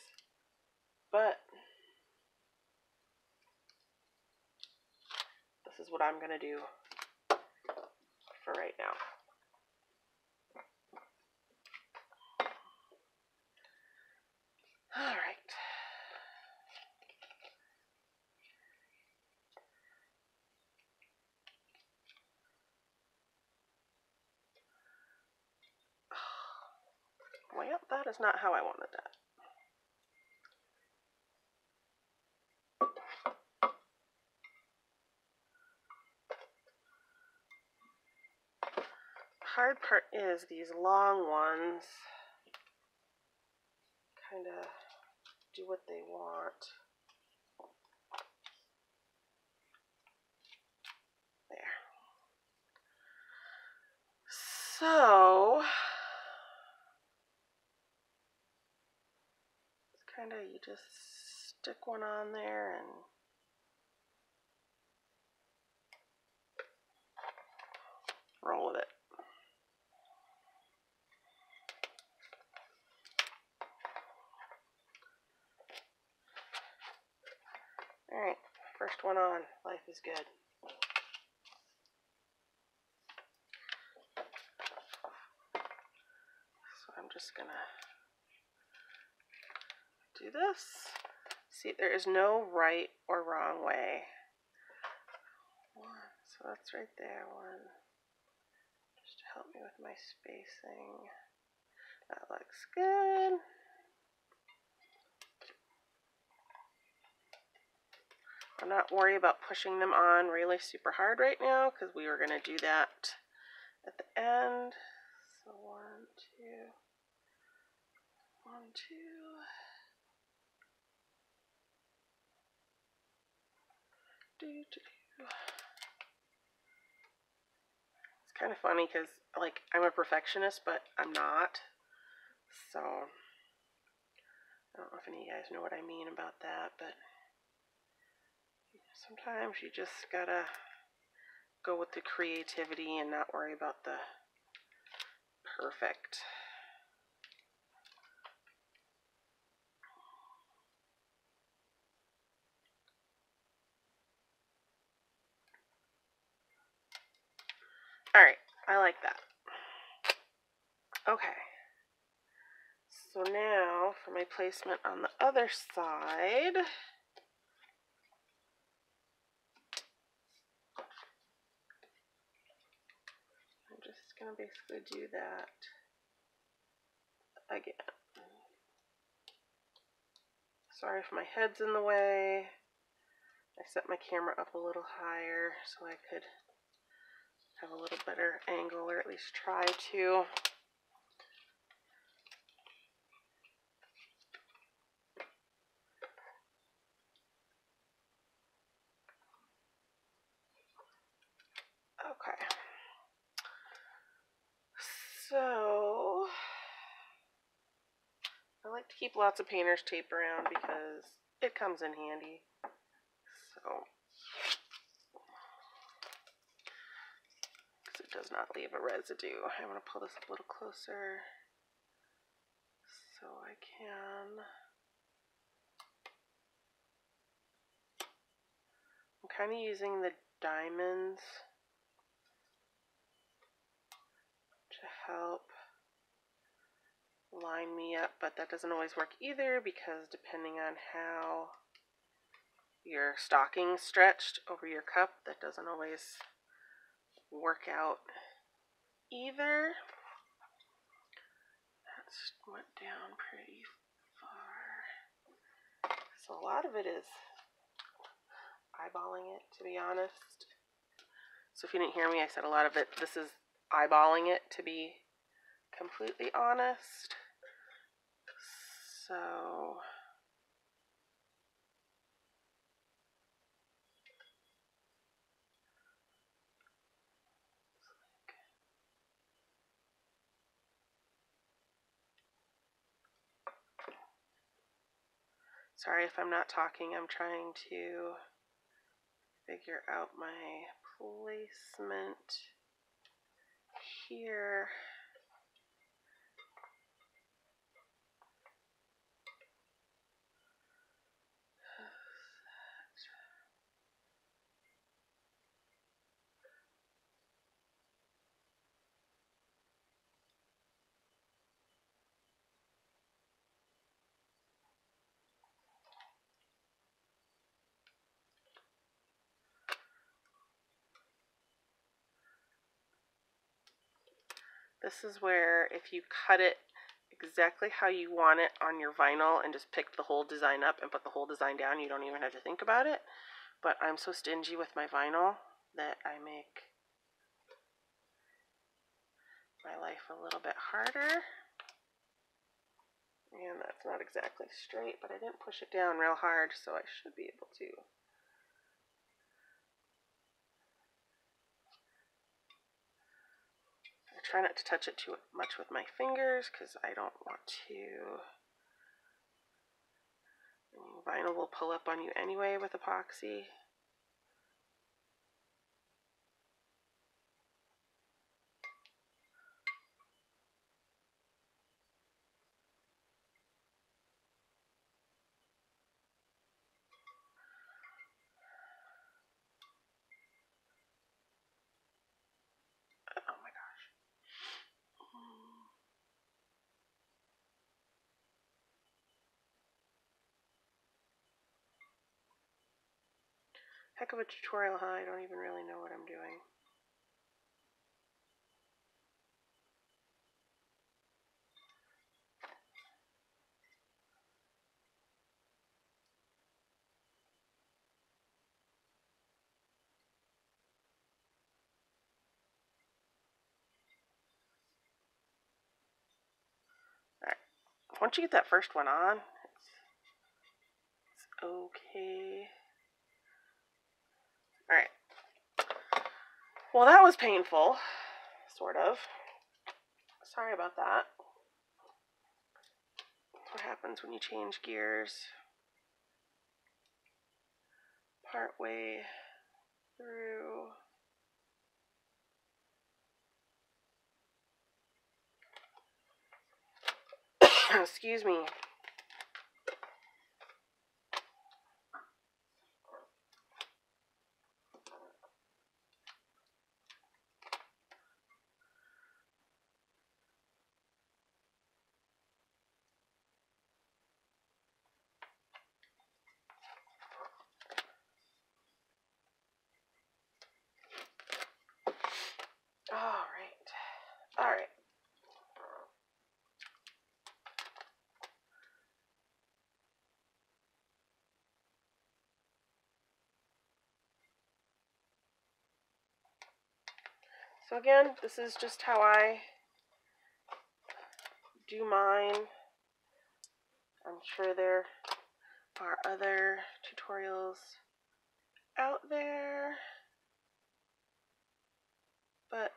But this is what I'm going to do for right now. All right. Well, that is not how I wanted that. Hard part is these long ones kind of do what they want. There. So it's kind of, you just stick one on there and roll with it. Alright, first one on. Life is good. So I'm just gonna do this. See, there is no right or wrong way. One, so that's right there, one. Just to help me with my spacing. That looks good. I'm not worried about pushing them on really super hard right now because we were going to do that at the end. So 1, 2, 1, 2. It's kind of funny because, like, I'm a perfectionist, but I'm not. So I don't know if any of you guys know what I mean about that, but sometimes you just gotta go with the creativity and not worry about the perfect. Alright, I like that. Okay. So now for my placement on the other side. I'm just going to basically do that again. Sorry if my head's in the way. I set my camera up a little higher so I could have a little better angle, or at least try to. Okay. So I like to keep lots of painter's tape around because it comes in handy. So, because it does not leave a residue. I'm going to pull this a little closer so I can. I'm kind of using the diamonds to help line me up, but that doesn't always work either because depending on how your stocking's stretched over your cup, that doesn't always work out either. That's went down pretty far. So a lot of it is eyeballing it, to be honest. So if you didn't hear me, I said a lot of it, this is eyeballing it, to be completely honest. So sorry if I'm not talking, I'm trying to figure out my placement here. This is where if you cut it exactly how you want it on your vinyl and just pick the whole design up and put the whole design down, you don't even have to think about it. But I'm so stingy with my vinyl that I make my life a little bit harder. And that's not exactly straight, but I didn't push it down real hard, so I should be able to. I try not to touch it too much with my fingers because I don't want to. Vinyl will pull up on you anyway with epoxy. Oh my gosh. Heck of a tutorial, huh? I don't even really know what I'm doing. Alright. Once you get that first one on, it's okay. Alright. Well, that was painful. Sort of. Sorry about that. That's what happens when you change gears part way through. Excuse me. Alright. So again, this is just how I do mine. I'm sure there are other tutorials out there, but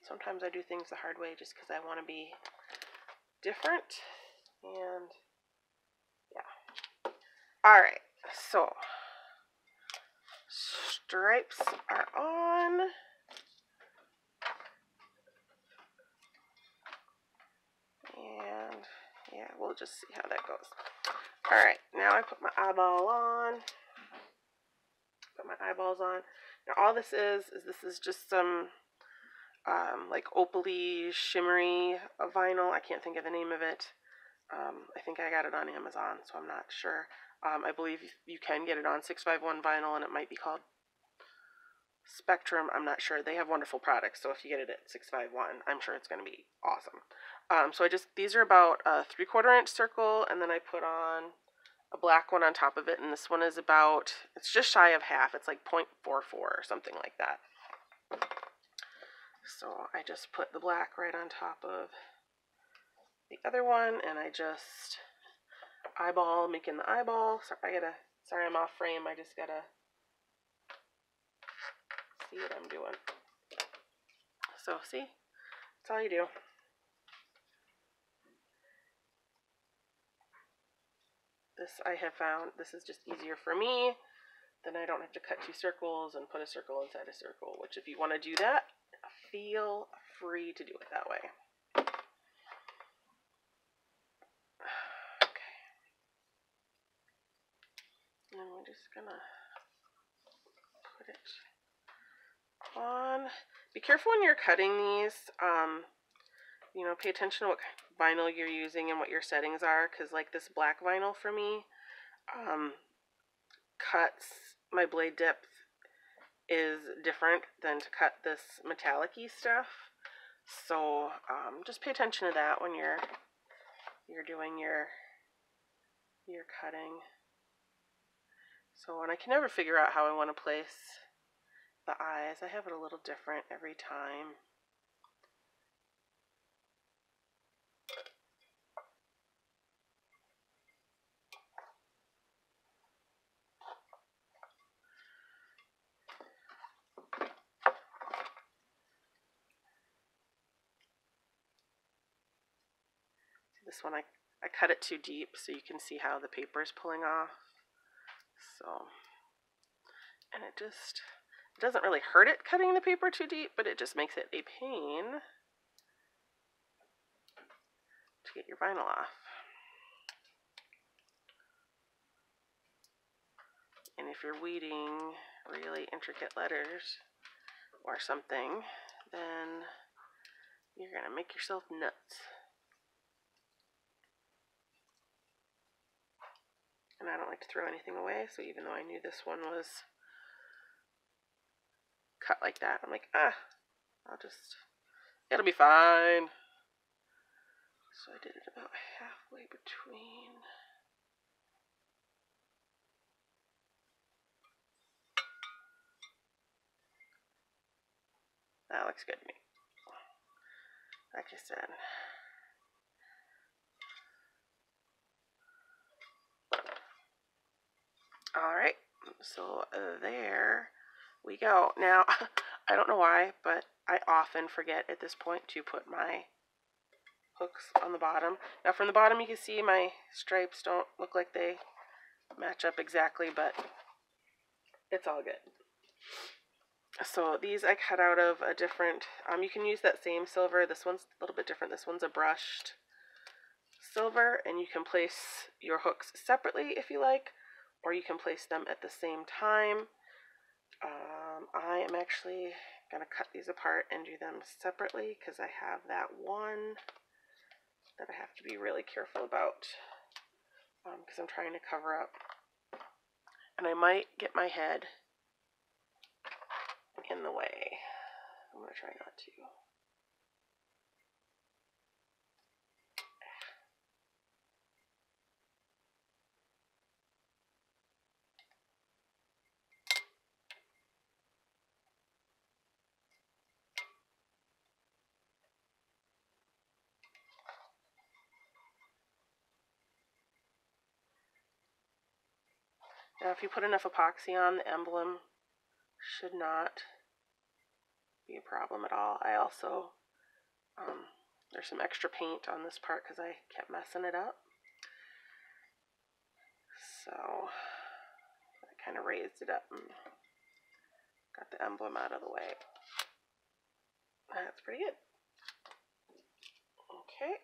sometimes I do things the hard way just because I want to be different, and Alright, so stripes are on. And yeah, we'll just see how that goes. Alright, now I put my eyeball on. Put my eyeballs on. Now all this is just some like opaly, shimmery vinyl. I can't think of the name of it. I think I got it on Amazon, so I'm not sure. I believe you can get it on 651 vinyl, and it might be called Spectrum. I'm not sure. They have wonderful products, so if you get it at 651, I'm sure it's going to be awesome. So these are about a 3/4 inch circle, and then I put on a black one on top of it, and this one is about, it's just shy of half. It's like 0.44 or something like that. So I just put the black right on top of the other one, and I just eyeball, making the eyeball. Sorry I'm off frame. I just gotta see what I'm doing. So see, that's all you do. This I have found, this is just easier for me. Then I don't have to cut 2 circles and put a circle inside a circle, which if you want to do that, feel free to do it that way. Okay. And we're just gonna put it on. Be careful when you're cutting these. You know, pay attention to what vinyl you're using and what your settings are, because like this black vinyl for me cuts, my blade depth is different than to cut this metallic-y stuff. So just pay attention to that when you're doing your cutting. So, and I can never figure out how I want to place the eyes. I have it a little different every time. This one I cut it too deep so you can see how the paper is pulling off. So, and it doesn't really hurt it cutting the paper too deep, but it just makes it a pain to get your vinyl off. And if you're weeding really intricate letters or something, then you're going to make yourself nuts. And I don't like to throw anything away, so even though I knew this one was cut like that, I'm like, it'll be fine. So I did it about halfway between. That looks good to me. Like I said. Alright, so there we go. Now, I don't know why, but I often forget at this point to put my hooks on the bottom. Now from the bottom you can see my stripes don't look like they match up exactly, but it's all good. So these I cut out of a different, you can use that same silver. This one's a little bit different. This one's a brushed silver, and you can place your hooks separately if you like, or you can place them at the same time. I am actually going to cut these apart and do them separately because I have that one that I have to be really careful about because I'm trying to cover up. And I might get my head in the way. I'm going to try not to. Now if you put enough epoxy on, the emblem should not be a problem at all. I also, there's some extra paint on this part because I kept messing it up. So I kind of raised it up and got the emblem out of the way. That's pretty good. Okay.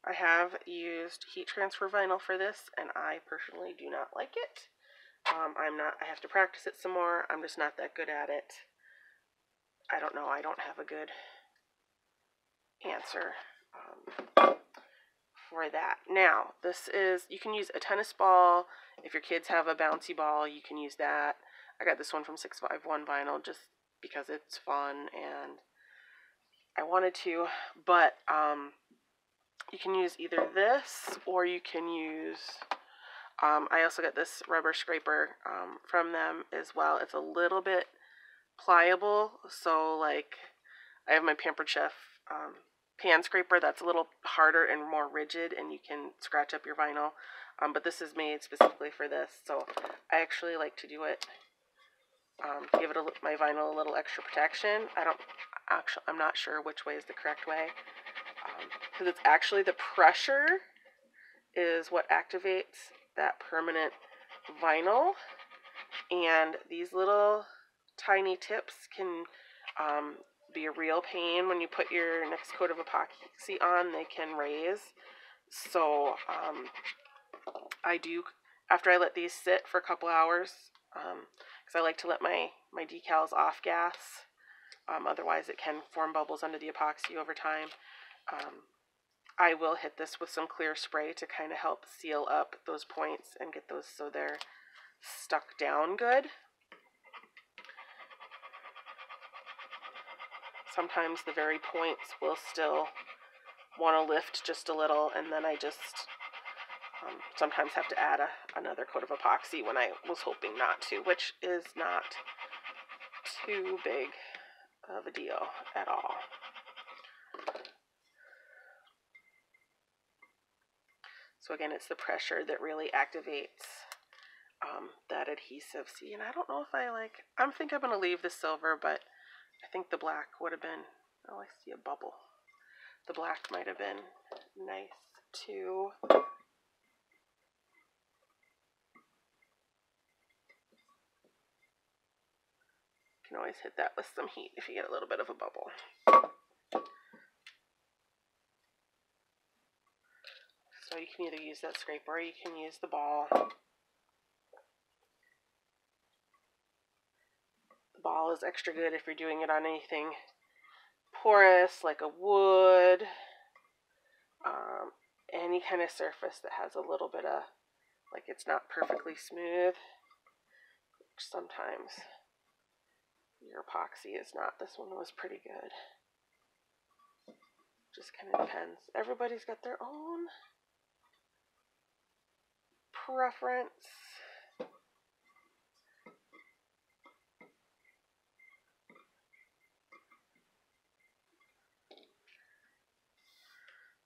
I have used heat transfer vinyl for this, and I personally do not like it. I have to practice it some more. I'm just not that good at it. I don't know. I don't have a good answer for that. Now, you can use a tennis ball. If your kids have a bouncy ball, you can use that. I got this one from 651 Vinyl just because it's fun and I wanted to, but you can use either this or you can use, I also got this rubber scraper from them as well. It's a little bit pliable, so like I have my Pampered Chef pan scraper that's a little harder and more rigid, and you can scratch up your vinyl, but this is made specifically for this, so I actually like to do it, give it my vinyl a little extra protection. I'm not sure which way is the correct way, because it's actually the pressure is what activates that permanent vinyl, and these little tiny tips can be a real pain when you put your next coat of epoxy on. They can raise, so I do, after I let these sit for a couple hours, because I like to let my decals off gas, otherwise it can form bubbles under the epoxy over time. I will hit this with some clear spray to kind of help seal up those points and get those so they're stuck down good. Sometimes the very points will still want to lift just a little, and then I just sometimes have to add another coat of epoxy when I was hoping not to, which is not too big of a deal at all. So again, it's the pressure that really activates that adhesive. See, and I don't know if I think I'm going to leave the silver, but I think the black would have been, oh, I see a bubble. The black might have been nice too. You can always hit that with some heat if you get a little bit of a bubble. So you can either use that scraper or you can use the ball. The ball is extra good if you're doing it on anything porous like a wood, any kind of surface that has a little bit of, like it's not perfectly smooth, which sometimes your epoxy is not. This one was pretty good. Just kind of depends. Everybody's got their own preference.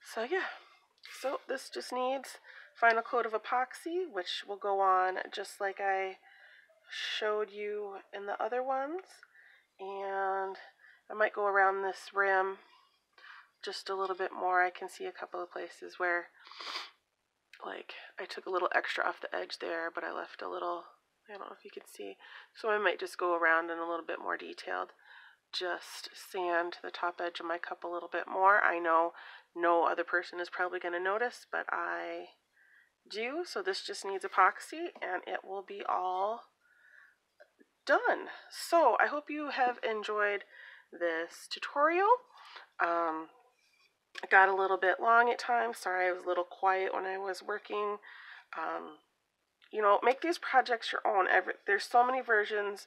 So yeah, so this just needs final coat of epoxy, which will go on just like I showed you in the other ones, and I might go around this rim just a little bit more. I can see a couple of places where like I took a little extra off the edge there, but I left a little, I don't know if you can see, so I might just go around in a little bit more detailed, just sand the top edge of my cup a little bit more. I know no other person is probably going to notice, but I do, so this just needs epoxy and it will be all done. So I hope you have enjoyed this tutorial. It got a little bit long at times. Sorry, I was a little quiet when I was working. You know, make these projects your own. There's so many versions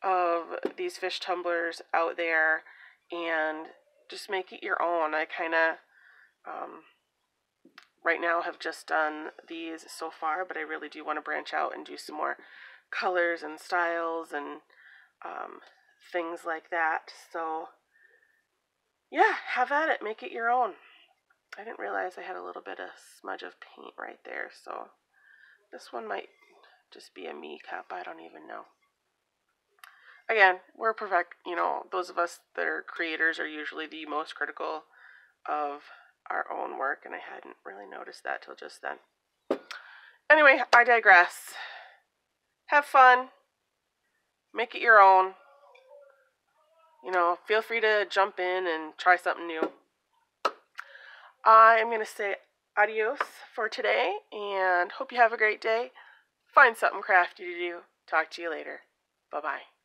of these fish tumblers out there, and just make it your own. I kind of right now have just done these so far, but I really do want to branch out and do some more colors and styles and things like that. So yeah, have at it, make it your own. I didn't realize I had a little bit of smudge of paint right there, so this one might just be a me cup. I don't even know. Again, we're those of us that are creators are usually the most critical of our own work, and I hadn't really noticed that till just then. Anyway, I digress. Have fun. Make it your own. Feel free to jump in and try something new. I'm going to say adios for today, and hope you have a great day. Find something crafty to do. Talk to you later. Bye-bye.